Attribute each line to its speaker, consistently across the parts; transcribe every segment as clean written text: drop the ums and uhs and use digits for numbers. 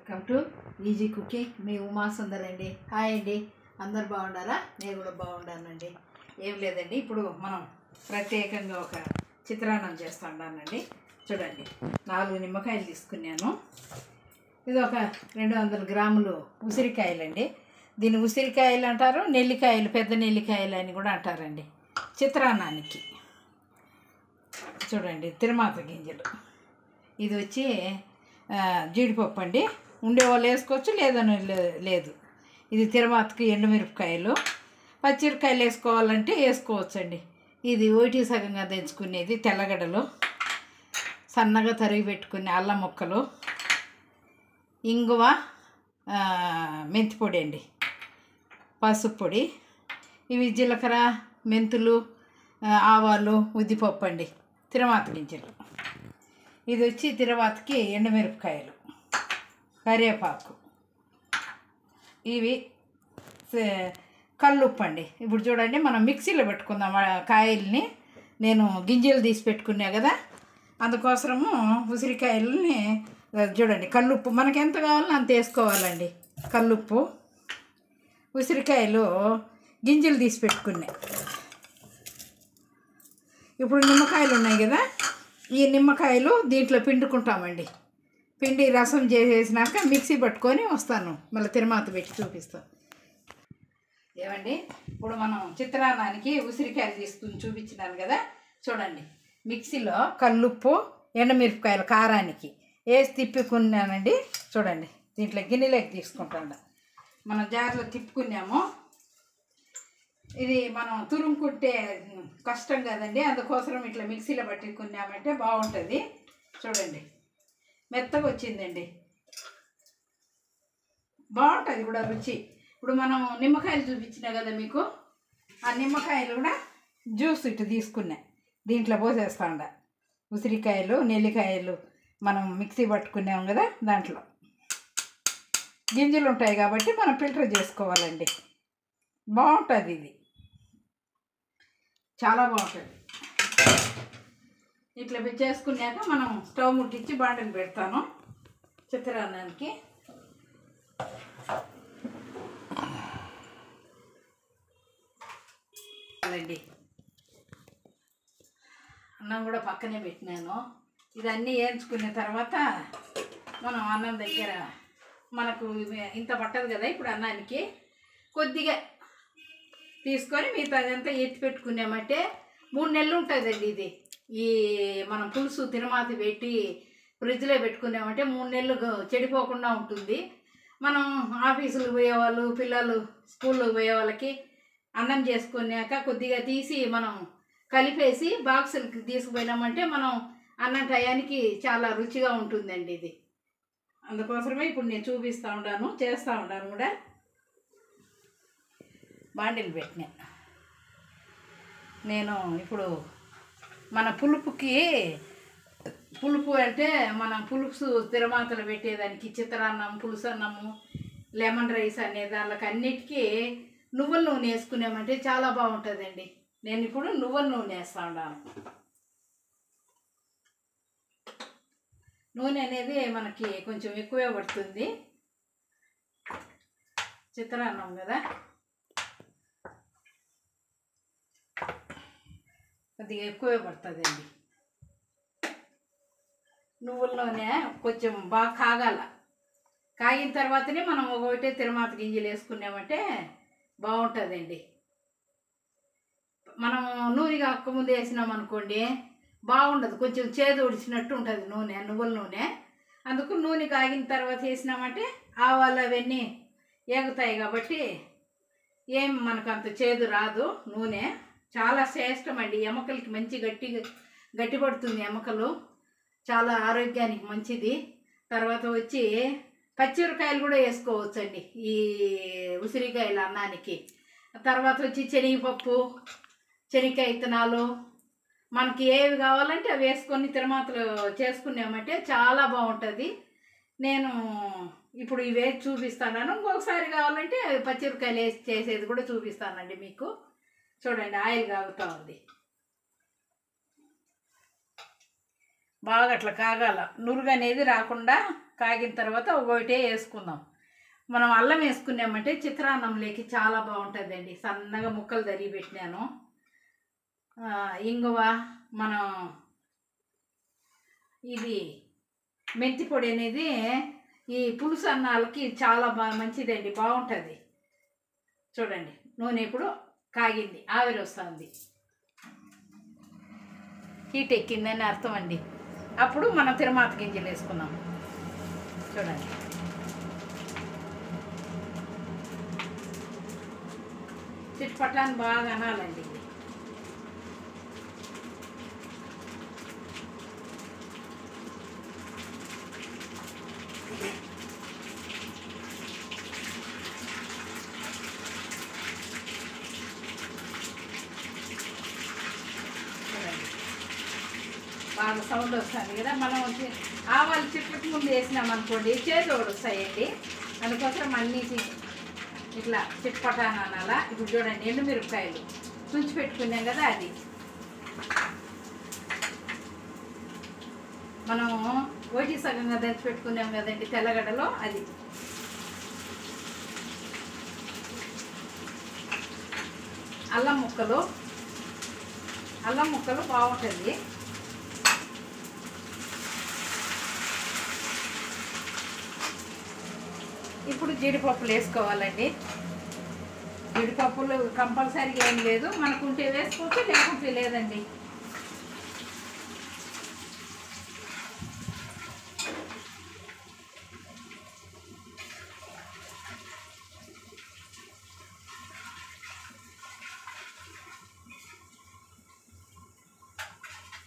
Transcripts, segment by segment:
Speaker 1: Welcome to easy cooking. మీ ఉమా సుందర్ అండి. Hi అండి, అందరు బాగుండారా? నేను కూడా బాగుండానండి. ఏం లేదండి, ఇప్పుడు మనం ప్రత్యేకంగా ఒక చిత్రాన్నం చేస్తున్నానండి. చూడండి, 4 నిమ్మకాయలు తీసుకున్నాను. ఇది ఒక 200 గ్రాములు ఉసిరికాయలండి. దీన్ని ఉసిరికాయలు అంటారు, నెల్లికాయలు, పెద్ద నెల్లికాయలు అని కూడా అంటారండి చిత్రాన్నానికి. చూడండి, తిరుమాత గింజలు. ఇది వచ్చి జీడిపప్పు అండి. ఉండేవాళ్ళు వేసుకోవచ్చు, లేదని లేదు. ఇది తిరుమాతకి ఎండుమిరపకాయలు, పచ్చిమిరపకాయలు వేసుకోవాలంటే వేసుకోవచ్చు అండి. ఇది ఒకటి సగంగా దంచుకునేది తెల్లగడ్డలు, సన్నగా తరిగి పెట్టుకునే అల్లం ముక్కలు, ఇంగువ, మెంతిపొడి అండి, పసుపు పొడి, ఇవి జీలకర్ర, మెంతులు, ఆవాలు, ఉద్దిపప్పు అండి, తిరుమాత గింజలు. ఇది వచ్చి తిరువాతకి ఎండుమిరపకాయలు, కరివేపాకు, ఇవి కల్లుప్పు అండి. ఇప్పుడు చూడండి, మనం మిక్సీలో పెట్టుకుందాం కాయల్ని. నేను గింజలు తీసి పెట్టుకున్నా కదా, అందుకోసము ఉసిరికాయలని చూడండి, కల్లుప్పు మనకి ఎంత కావాలో అంత వేసుకోవాలండి. కల్లుప్పు, ఉసిరికాయలు గింజలు తీసి పెట్టుకున్నా. ఇప్పుడు నిమ్మకాయలు ఉన్నాయి కదా, ఈ నిమ్మకాయలు దీంట్లో పిండుకుంటామండి. పిండి రసం చేసేసినాక మిక్సీ పట్టుకొని వస్తాను, మళ్ళీ తిరుమాత పెట్టి చూపిస్తాను. ఏమండి, ఇప్పుడు మనం చిత్రాన్నానికి ఉసిరికాయలు తీసుకుని చూపించినాను కదా, చూడండి. మిక్సీలో కల్లుప్పు, ఎండుమిరపకాయలు కారానికి వేసి తిప్పుకున్నానండి. చూడండి, దీంట్లో గిన్నెలోకి తీసుకుంటాను. మనం జార్లో తిప్పుకున్నాము. ఇది మనం తురుముకుంటే కష్టం కదండి, అందుకోసం ఇట్లా మిక్సీలో పట్టుకున్నామంటే బాగుంటుంది. చూడండి, మెత్తగా వచ్చిందండి, బాగుంటుంది కూడా రుచి. ఇప్పుడు మనం నిమ్మకాయలు చూపించినా కదా మీకు, ఆ నిమ్మకాయలు కూడా జ్యూస్ ఇటు తీసుకున్నా, దీంట్లో పోసేస్తాండ. ఉసిరికాయలు, నెల్లికాయలు మనం మిక్సీ పట్టుకున్నాం కదా, దాంట్లో గింజలు ఉంటాయి కాబట్టి మనం ఫిల్టర్ చేసుకోవాలండి. బాగుంటుంది, ఇది చాలా బాగుంటుంది. ఇట్లా చేసుకున్నాక మనం స్టవ్ ముట్టించి బాండలు పెడతాను చిత్రాన్నానికి. అండి, అన్నం కూడా పక్కనే పెట్టినాను. ఇదన్నీ వేయించుకున్న తర్వాత మనం అన్నం దగ్గర మనకు ఇంత పట్టదు కదా, ఇప్పుడు అన్నానికి కొద్దిగా తీసుకొని మిగతాదంతా ఎత్తి పెట్టుకున్నామంటే 3 నెలలు ఉంటుందండి. ఇది ఈ మనం పులుసు తిరుమాత పెట్టి ఫ్రిడ్జ్లో పెట్టుకున్నామంటే 3 నెలలు చెడిపోకుండా ఉంటుంది. మనం ఆఫీసులకు పోయేవాళ్ళు, పిల్లలు స్కూల్లోకి పోయే వాళ్ళకి అన్నం చేసుకున్నాక కొద్దిగా తీసి మనం కలిపేసి బాక్సులకి తీసుకుపోయినామంటే మనం అన్నం టయానికి చాలా రుచిగా ఉంటుందండి ఇది. అందుకోసమే ఇప్పుడు నేను చూపిస్తూ ఉన్నాను, చేస్తూ ఉన్నాను కూడా. బాండిలు పెట్టినా నేను. ఇప్పుడు మన పులుపు అంటే మనం పులుసు తిరుమాతలు పెట్టేదానికి చిత్రాన్నం, పులుసు అన్నము, లెమన్ రైస్ అనే దానికి అన్నిటికీ నువ్వుల నూనె వేసుకున్నామంటే చాలా బాగుంటుందండి. నేను ఇప్పుడు నువ్వుల నూనె వేస్తూ ఉన్నాను. నూనె అనేది మనకి కొంచెం ఎక్కువే పడుతుంది, చిత్రాన్నం కదా, కొద్దిగా ఎక్కువే పడుతుందండి. నువ్వుల నూనె కొంచెం బాగా కాగాల. కాగిన తర్వాతనే మనం ఒకటే తిరుమాత గింజలు వేసుకున్నామంటే బాగుంటుందండి. మనం నూనె కాకముందు వేసినాం అనుకోండి బాగుండదు, కొంచెం చేదు ఉడిచినట్టు ఉంటుంది నూనె, నువ్వుల నూనె. అందుకు నూనె కాగిన తర్వాత వేసినామంటే ఆవాలు అవన్నీ ఏగుతాయి కాబట్టి ఏం మనకు అంత చేదు రాదు. నూనె చాలా శ్రేష్టం అండి, ఎముకలకి మంచి గట్టి పడుతుంది. ఎముకలు చాలా ఆరోగ్యానికి మంచిది. తర్వాత వచ్చి పచ్చిమిరకాయలు కూడా వేసుకోవచ్చండి ఈ ఉసిరికాయల అన్నానికి. తర్వాత వచ్చి శనగపప్పు, శనగకాయ విత్తనాలు, మనకి ఏవి కావాలంటే అవి వేసుకొని తిరుమాతలు చేసుకున్నామంటే చాలా బాగుంటుంది. నేను ఇప్పుడు ఇవే చూపిస్తాను. ఇంకొకసారి కావాలంటే పచ్చిమిరకాయలు వేసి చేసేది కూడా చూపిస్తానండి మీకు. చూడండి, ఆయిల్ కాగుతూ ఉంది, బాగా అట్లా కాగాల, నురుగు అనేది రాకుండా కాగిన తర్వాత ఒకటే వేసుకుందాం. మనం అల్లం వేసుకున్నామంటే చిత్రాన్నంలోకి చాలా బాగుంటుందండి. సన్నగా ముక్కలు తరిగి పెట్టినాను. ఇంగువ, మనం ఇది మెంతి పొడి అనేది ఈ పులుసు అన్నాలకి చాలా మంచిదండి, బాగుంటుంది. చూడండి, నూనె ఇప్పుడు కాగింది, ఆవిరి వస్తుంది, హీట్ ఎక్కిందని అర్థం అండి. అప్పుడు మనం తిరుమాత గింజలు వేసుకున్నాం. చూడండి, చిట్పటాన్ని బాగా అనాలండి. బాగా సౌండ్ వస్తుంది కదా. మనం ఆవాలు చిట్పటి ముందు వేసినామనుకోండి చేదోడు వస్తాయండి. అందుకోసం అన్నీ ఇట్లా చిట్పటాన అనాలా. ఇప్పుడు చూడండి, ఎండుమిరపకాయలు తుంచి పెట్టుకున్నాం కదా, అది మనం ఒకటి సగంగా దంచి పెట్టుకున్నాం కదండి తెల్లగడ్డలో, అది అల్లం ముక్కలు బాగుంటుంది. ఇప్పుడు జీడిపప్పులు వేసుకోవాలండి. జీడిపప్పులు కంపల్సరీగా ఏం లేదు, మనకుంటే వేసుకోవచ్చు, లేకుంటే లేదండి.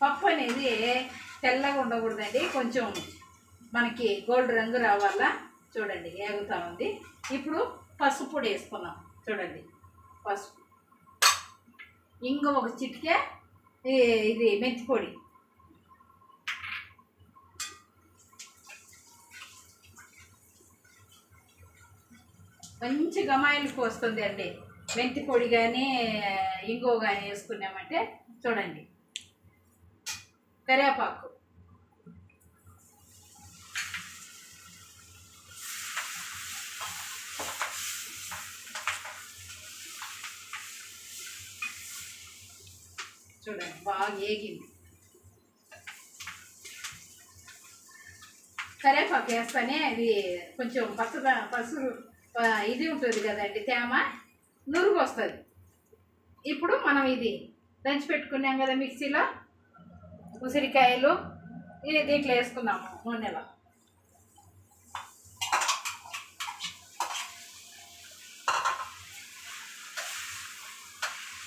Speaker 1: పప్పు అనేది తెల్లగా ఉండకూడదండి, కొంచెం మనకి గోల్డ్ రంగు రావాలా. చూడండి, ఏగుతూ ఉంది. ఇప్పుడు పసుపు పొడి వేసుకున్నాం. చూడండి, పసుపు, ఇంకో ఒక చిటికే ఇది మెంతి పొడి, మంచి గమాయిలకు వస్తుంది అండి మెంతి పొడి కానీ ఇంకో కానీ వేసుకున్నామంటే. చూడండి, కరివేపాకు, చూడండి బాగా ఏగింది. కరివేపాకు వేస్తానే అది కొంచెం పసురు ఇది ఉంటుంది కదండి, తేమ నురుగు వస్తుంది. ఇప్పుడు మనం ఇది దంచి పెట్టుకున్నాం కదా మిక్సీలో, ఉసిరికాయలు ఇది దీంట్లో వేసుకున్నాము నూనెలో.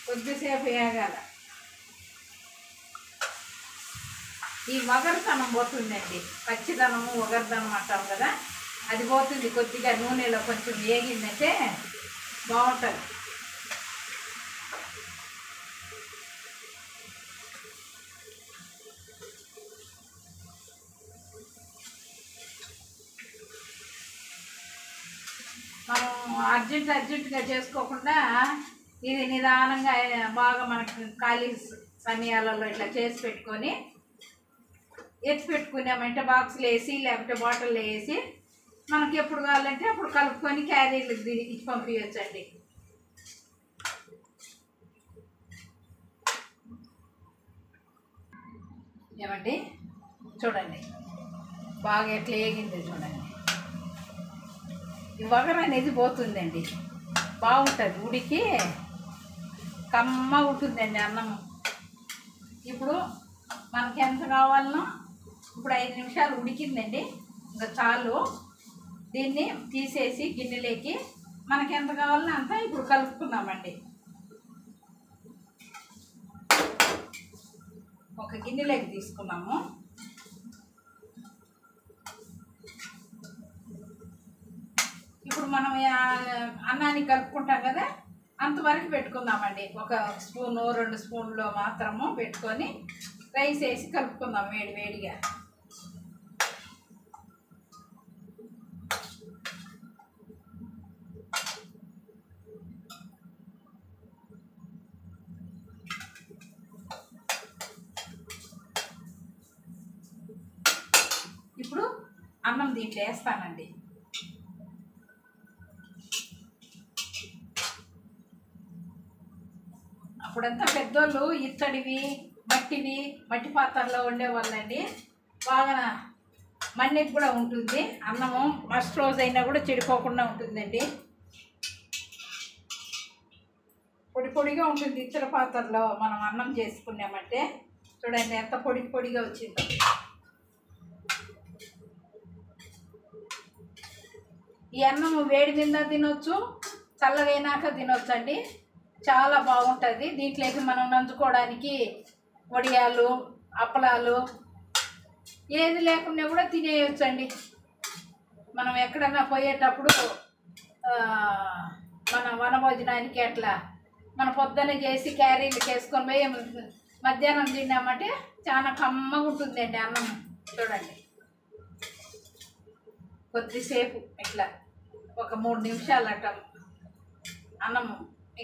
Speaker 1: కొద్దిసేపు వేగాల. ఈ వగరుతనం పోతుందండి, పచ్చిదనము వగరుదనం అంటాం కదా, అది పోతుంది. కొద్దిగా నూనెలో కొంచెం వేగిందంటే బాగుంటుంది. మనం అర్జెంటుగా చేసుకోకుండా ఇది నిదానంగా బాగా మనకి ఖాళీ సమయాలలో ఇట్లా చేసి పెట్టుకొని ఎత్తి పెట్టుకున్నామంటే బాక్సులు వేసి లేకపోతే బాటిల్లో వేసి మనకి ఎప్పుడు కావాలంటే అప్పుడు కలుపుకొని క్యారీలు ఇచ్చి పంపించండి. ఏమండి, చూడండి బాగా ఎట్లా వేగింది. చూడండి, ఈ వగర అనేది పోతుందండి, బాగుంటుంది, ఉడికి కమ్మ ఉంటుందండి అన్నం. ఇప్పుడు మనకి ఎంత కావాలనో, ఇప్పుడు 5 నిమిషాలు ఉడికిందండి, ఇంకా చాలు. దీన్ని తీసేసి గిన్నెలోకి మనకి ఎంత కావాలనో అంతా ఇప్పుడు కలుపుకుందామండి. ఒక గిన్నెలోకి తీసుకున్నాము. ఇప్పుడు మనం అన్నాన్ని కలుపుకుంటాం కదా, అంతవరకు పెట్టుకుందామండి. ఒక స్పూను 2 స్పూన్లు మాత్రము పెట్టుకొని రైస్ వేసి కలుపుకుందాం వేడిగా. ఇప్పుడు అన్నం దీంట్లో వేస్తానండి. అప్పుడంతా పెద్దోళ్ళు ఇత్తడివి మట్టి పాత్రలో ఉండేవాళ్ళండి. బాగా మన్నిక కూడా ఉంటుంది. అన్నము ఫస్ట్ రోజు అయినా కూడా చెడిపోకుండా ఉంటుందండి. పొడిగా ఉంటుంది ఇతర పాత్రలో మనం అన్నం చేసుకున్నామంటే. చూడండి ఎంత పొడిగా వచ్చిందో. ఈ అన్నం వేడి మీద తినొచ్చు, చల్లగైనాక తినొచ్చు అండి. చాలా బాగుంటుంది. దీంట్లోకి మనం నంచుకోవడానికి వడియాలు, అప్పలాలు ఏది లేకుండా కూడా తినేయచ్చు అండి. మనం ఎక్కడన్నా పోయేటప్పుడు మన వనభోజనానికి అట్లా మన పొద్దున్న చేసి క్యారీలకు వేసుకొని పోయి మధ్యాహ్నం తిన్నామంటే చాలా కమ్మగా ఉంటుందండి అన్నం. చూడండి కొద్దిసేపు ఇట్లా ఒక 3 నిమిషాలు అట్ట అన్నం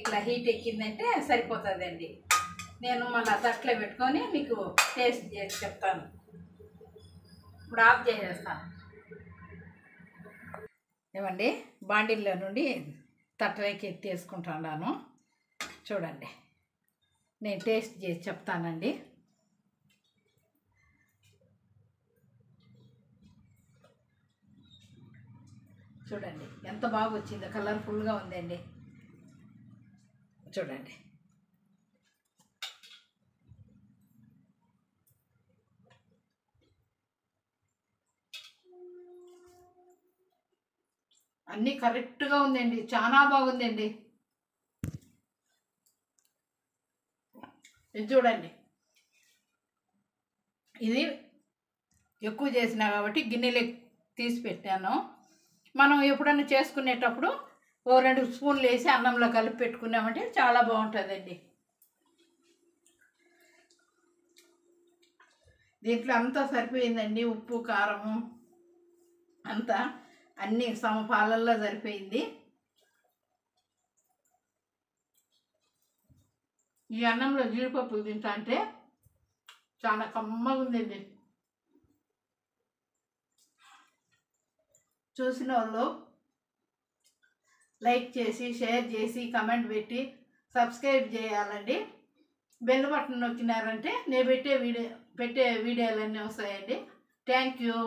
Speaker 1: ఇట్లా హీట్ ఎక్కిందంటే సరిపోతుందండి. నేను మళ్ళీ తట్లో పెట్టుకొని మీకు టేస్ట్ చేసి చెప్తాను. ఇప్పుడు ఆఫ్ చేసేస్తాను. ఏమండి బాండిల్లో నుండి తట్టలోకి ఎత్తేసుకుంటున్నాను. చూడండి నేను టేస్ట్ చేసి చెప్తానండి. చూడండి ఎంత బాగా వచ్చిందో, కలర్ఫుల్గా ఉందండి. చూడండి అన్నీ కరెక్ట్గా ఉందండి. చాలా బాగుందండి. ఇది చూడండి, ఇది ఎక్కువ చేసినా కాబట్టి గిన్నెలు తీసి పెట్టాను. మనం ఎప్పుడైనా చేసుకునేటప్పుడు 2 స్పూన్లు వేసి అన్నంలో కలిపి పెట్టుకున్నామంటే చాలా బాగుంటుందండి. దీంట్లో అంతా సరిపోయిందండి. ఉప్పు కారము అంతా అన్నీ సమపాలల్లో సరిపోయింది. ఈ అన్నంలో జీడిపప్పులు తింటా అంటే చాలా కమ్మగా ఉందండి. చూసిన వాళ్ళు లైక్ చేసి, షేర్ చేసి, కమెంట్ పెట్టి సబ్స్క్రైబ్ చేయాలండి. బెల్ బటన్ నొక్కినారంటే నేను పెట్టే వీడియోలన్నీ వస్తాయండి. Thank you.